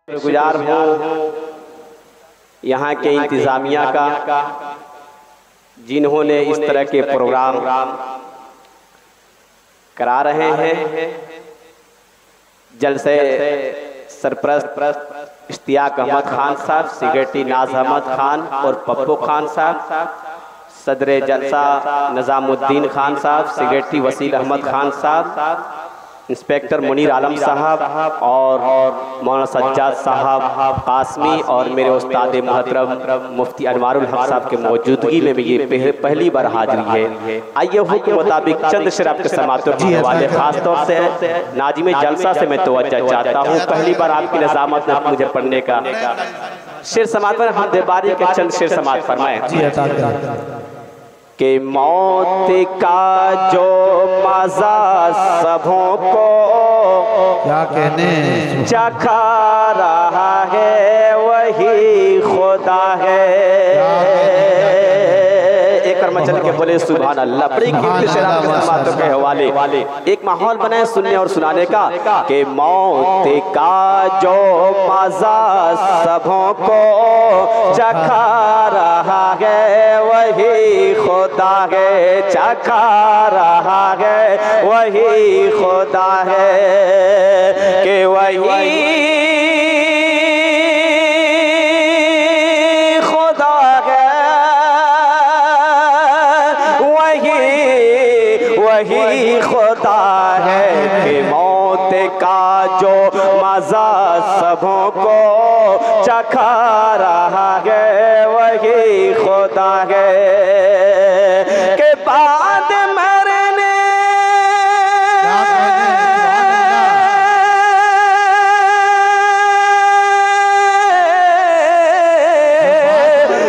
शुक्रगुजार हूँ यहाँ के इंतज़ामिया का, जिन्होंने इस तरह के प्रोग्राम करा रहे हैं। जलसे सरप्रस्त इश्तियाक अहमद खान साहब, सेक्रेटरी नाज अहमद खान और पप्पू खान साहब, सदर जलसा निज़ामुद्दीन खान साहब, सेक्रेटरी वसील अहमद खान साहब, इंस्पेक्टर मुनीर आलम साहब और मौलाना सज्जाद साहब कासमी और मेरे उस्ताद मोहतरम मुफ्ती अनवारुल हक साहब के मौजूदगी में भी ये पहली बार हाजिरी है। आइए हुक्म के मुताबिक चंद शेर आपके समातों के हवाले खास तौर से नाजिम जलसा से मैं तवज्जो चाहता हूँ। पहली बार आपकी निज़ामत में मुझे पढ़ने का शेर समात पर हम देबारी के चंद शेर समात फरमाएं कि मौत का जो मजा सबों को क्या कहने चखा रहा है वही खुदा है। एक मचल के बोले सुभान अल्लाह। बड़ी कीमती शेर आपके समातों के हवाले एक माहौल बनाए सुनने और सुनाने का कि मौत का जो मजा सबों को चखा रहा है वही खुदा है, चखा रहा है वही खुदा है, कि वही वही खुदा है, कि मौत का जो मजा सबों को चखा रहा है वही खुदा है, के बाद मरने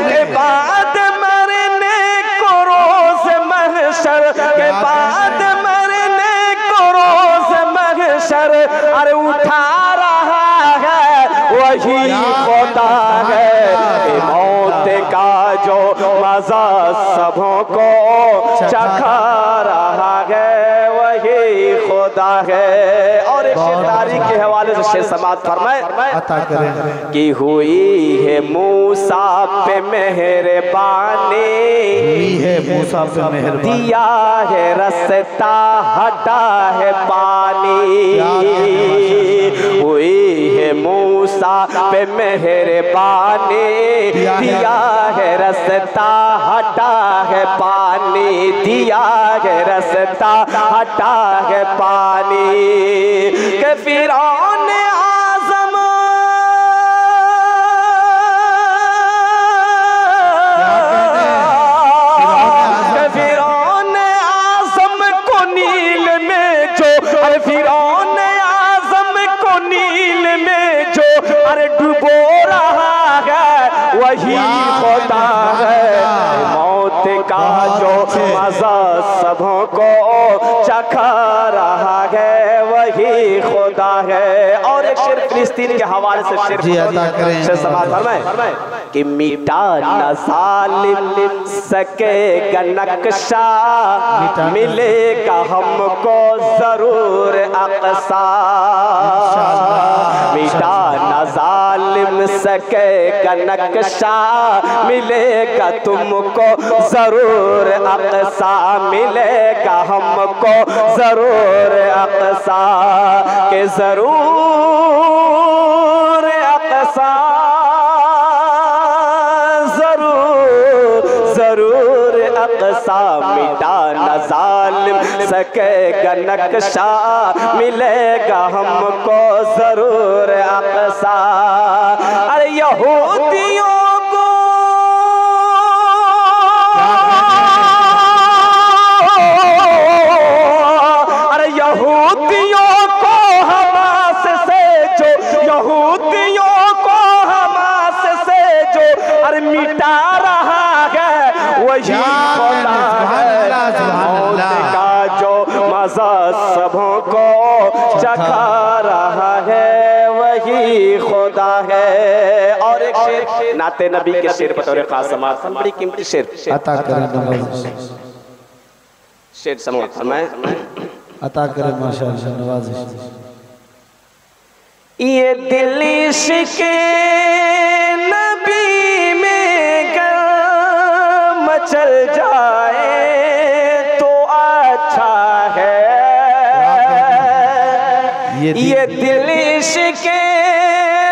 के बाद मरने को रोज़ महशर, के बाद मरने को रोज़ महशर अरे उठा रहा है वही खुदा है, कि मौत का जो मजा सबों को चखा रहा है वही खुदा है। और एक शेर तारीख के हवाले से शेर समात फरमाए कि हुई है मूसा पे मेहरबानी, मूसा पे मेहरबानी, दिया है रास्ता हटा है पानी, हुई है मूसा पे मेहरबानी, दिया है रास्ता हटा है पानी, दिया है रास्ता हटा है पानी, के फिरौन आज़म के फिरौन आज़म को नील में जो, अरे फिरौन आज़म को नील में जो अरे डुबो रहा है वही खुदा है, मौत का जो मजा सबों को चखा रहा है वही खुदा है। और एक शेर फिलिस्तीन के हवाले से शेर समात फरमाए कि मिटा न जालिम सकेगा नक्शा, मिलेगा हमको जरूर अक़सा, मिटा न जालिम सकेगा नक्शा, मिलेगा तुमको जरूर अक़सा, मिलेगा हमको जरूर अक़सा, के जरूर अक़सा, जरूर अक़सा, मिटा न जालिम सकेगा नक्शा, मिलेगा हमको जरूर अक़सा। अरे यहूदियों यहूदियों को हमास से जो, यहूदियों को हमास से जो अरे मिटा रहा है वही खुदा है, मौत का जो मजा सबों को चखा रहा है वही खुदा है। और एक शेर नाते नबी के शेर बतौर खास समात, बड़ी कीमती शेर अता करें, शेर समात समय अता करे माशाअल्लाह, नवाज़िश ये दिल इश्क़ नबी में गर मचल जाए तो अच्छा है। ये दिल इश्क़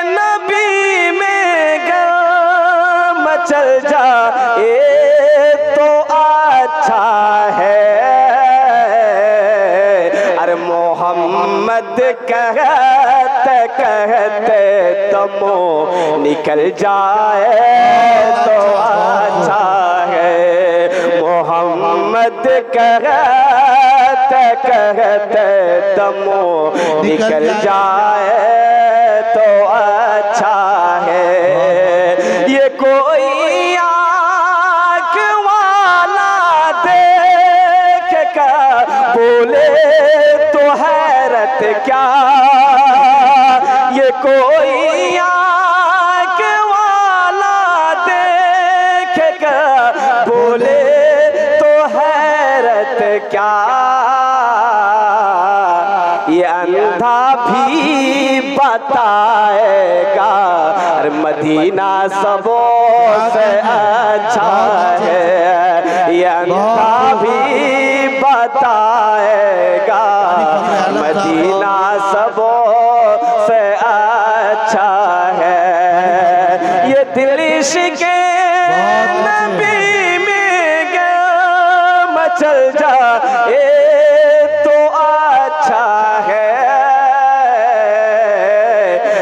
नबी में गर मचल जाए तो अच्छा है। अरे मोहम्मद कहते कहते दमो निकल जाए तो अच्छा है। मोहम्मद कहते कहते दमो निकल जाए तो अच्छा है। ये कोई आँख वाला देख कर बोले तो हैरत क्या। ये कोई आँख वाला देख कर बोले तो हैरत क्या। ये अंधा भी बताएगा अरे मदीना सबों से अच्छा है। ये अंधा भी बताएगा मदीना सबों से अच्छा है। ये दिल इश्क़ नबी में गर मचल जाए तो अच्छा है।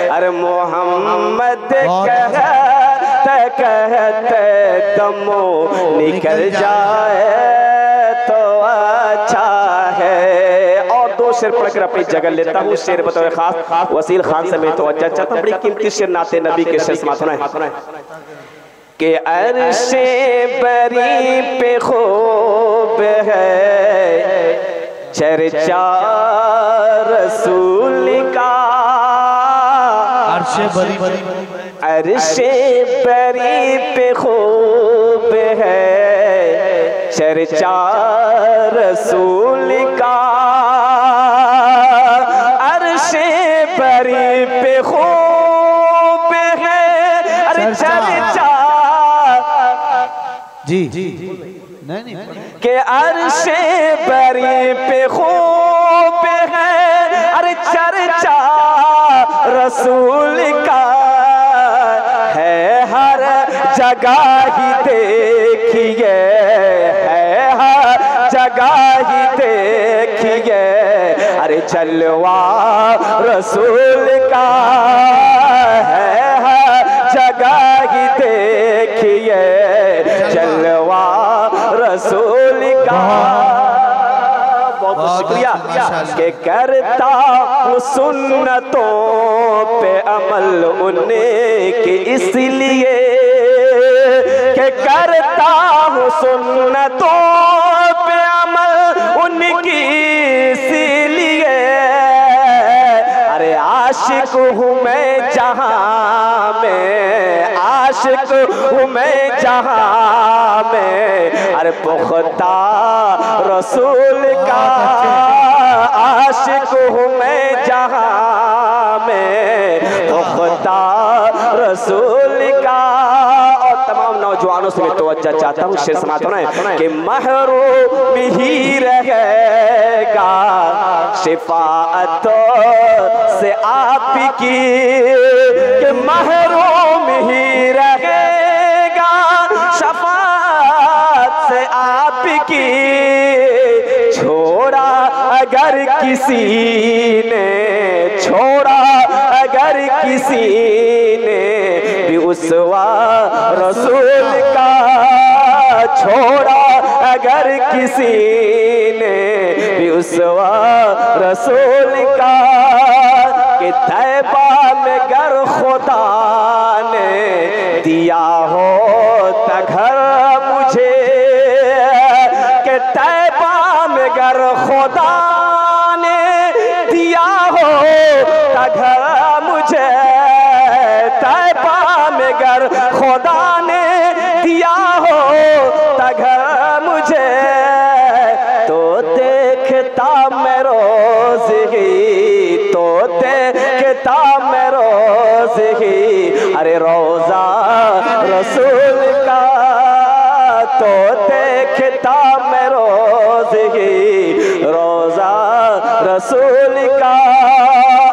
अरे मोहम्मद कहते कहते दमो निकल जाए तो अच्छा है। और दो शेर पढ़कर अपनी जगह लेता हूँ। शेर बताओ खास वसील खान से मैं तो चाहता हूँ। बड़ी कीमती शेर नाते नबी के शेर समात होना है कि अर्शे बरी पे खूब है चर्चा रसूल का। अर्शे बरी पे खूब है चर्चा रसूल का। अर्शे बरी पे खूब है अरे चर्चा जी नहीं के अर्शे बरी पे खूब है अरे चर्चा रसूल का है। हर जगह ही देखिए है हर जगह ही देखिए अरे जलवा रसूल का है। हर जगह ही देखिए जलवा रसूल का। बहुत शुक्रिया के करता हूँ सुन्नतों पे अमल उनके इसलिए के करता हूँ सुन्नतों पे अमल उनकी इसलिए। अरे आशिक हूँ मैं जहाँ में आशिक हूँ मैं जहाँ में अरे पुख्ता रसूल का। आशिक हूँ मैं जहाँ में पुख्ता रसूल का। और तमाम नौजवानों से मैं तवज्जो चाहता हूँ। शेर समाता हूँ कि महरूम ही रहेगा शिफाअत से आपकी। कि महरूम ही रहेगा शफाअत से आपकी। छोड़ा अगर किसी ने छोड़ा अगर किसी ने भी उसवा रसूल का। छोड़ा अगर किसी ने भी उसवा रसूल का। कि तैबा में गर खुदा ने दिया हो घर मुझे। कि तैबा में गर खुदा ने दिया हो घर मुझे। तैबा में गर खुदा ने दिया हो घर मुझे। तो देखता मैं रोज़ ही तो देखता मैं अरे रोजा रसूल का तो देखता मैं रोज ही रोजा रसूल का।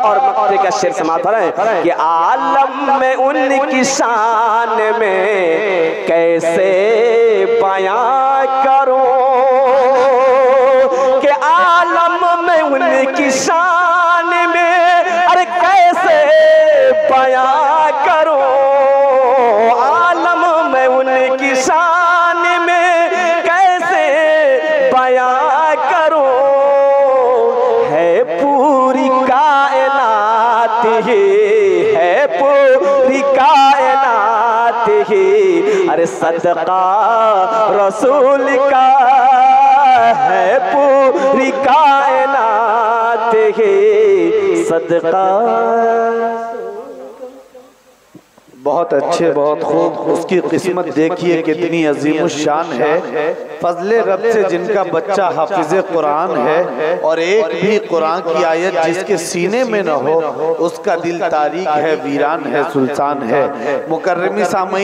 और मक्ते का शेर समाप्त है कि आलम में उनकी शान में कैसे बयां करूं, कि आलम में उनकी शान में अरे कैसे बयां करूं, आलम में उनकी शान में कैसे बयां करूं, है पूरी कायनात ही, है पूरी कायनात ही अरे सदका रसूल का, है पूरी कायनात ही सदका। बहुत अच्छे, बहुत खूब। उसकी किस्मत देखिए कितनी अजीमुशान है। फजले रब से जिनका बच्चा हाफिज कुरान है और एक भी कुरान की आयत जिसके सीने में न हो उसका दिल तारीक है, वीरान है, सुल्तान है। मुकर्रमी सामईन